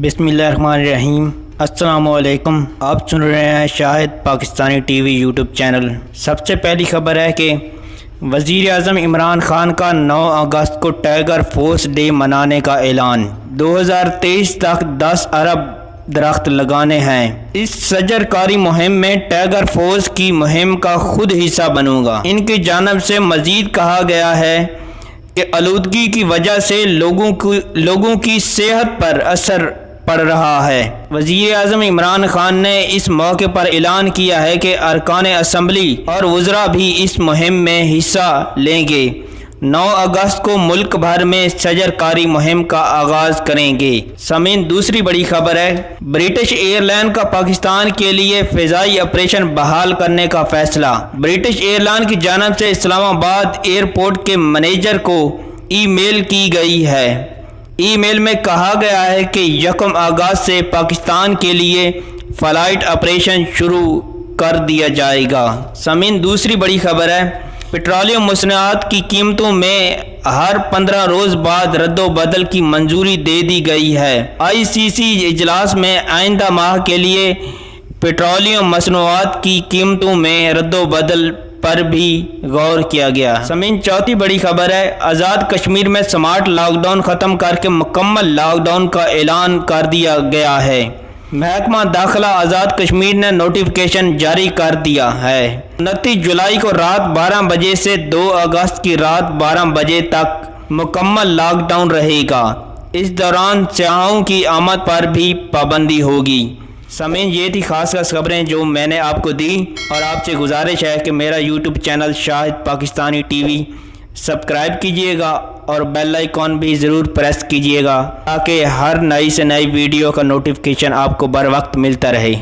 बिस्मिल्लाहिर्रहमानिर्रहीम। अस्सलामुअलैकुम। आप सुन रहे हैं Shahid Pakistani TV YouTube channel. सबसे पहली खबर है कि वज़ीर आज़म इमरान खान का 9 अगस्त को टाइगर फोर्स डे मनाने का ऐलान। 2023 तक 10 अरब दरख्त लगाने हैं। इस शजरकारी मुहिम में टाइगर फोर्स की मुहिम का खुद हिस्सा बनूंगा। इनकी जानिब से मज़ीद कहा गया है कि आलूदगी की वजह से लोगों की सेहत पर असर पड़ रहा है। वज़ीर आज़म इमरान खान ने इस मौके पर ऐलान किया है कि अरकान असम्बली और वज़रा भी इस मुहिम में हिस्सा लेंगे। 9 अगस्त को मुल्क भर में शजरकारी मुहिम का आगाज़ करेंगे। सामीन, दूसरी बड़ी खबर है, ब्रिटिश एयरलाइन का पाकिस्तान के लिए फ़िज़ाई ऑपरेशन बहाल करने का फैसला। ब्रिटिश एयरलाइन की जानिब से इस्लामाबाद एयरपोर्ट के मैनेजर को ईमेल की गई है। ईमेल में कहा गया है कि 1 अगस्त से पाकिस्तान के लिए फ़्लाइट ऑपरेशन शुरू कर दिया जाएगा। सामीन, दूसरी बड़ी खबर है, पेट्रोलियम मसनूआत की कीमतों में हर 15 रोज़ बाद रद्दोबदल की मंजूरी दे दी गई है। ICC इजलास में आइंदा माह के लिए पेट्रोलियम मसनूआत की कीमतों में रद्दोबदल पर भी गौर किया गया। समीन, चौथी बड़ी खबर है, आज़ाद कश्मीर में स्मार्ट लॉकडाउन ख़त्म करके मुकम्मल लॉकडाउन का ऐलान कर दिया गया है। महकमा दाखिला आज़ाद कश्मीर ने नोटिफिकेशन जारी कर दिया है। 29 जुलाई को रात 12 बजे से 2 अगस्त की रात 12 बजे तक मुकम्मल लॉकडाउन रहेगा। इस दौरान सियाहों की आमद पर भी पाबंदी होगी। सामीन, ये थी खास खबरें जो मैंने आपको दी, और आपसे गुजारिश है कि मेरा YouTube channel Shahid Pakistani TV subscribe कीजिएगा और बेल आइकॉन भी ज़रूर प्रेस कीजिएगा ताकि हर नई से नई वीडियो का नोटिफिकेशन आपको बर वक्त मिलता रहे।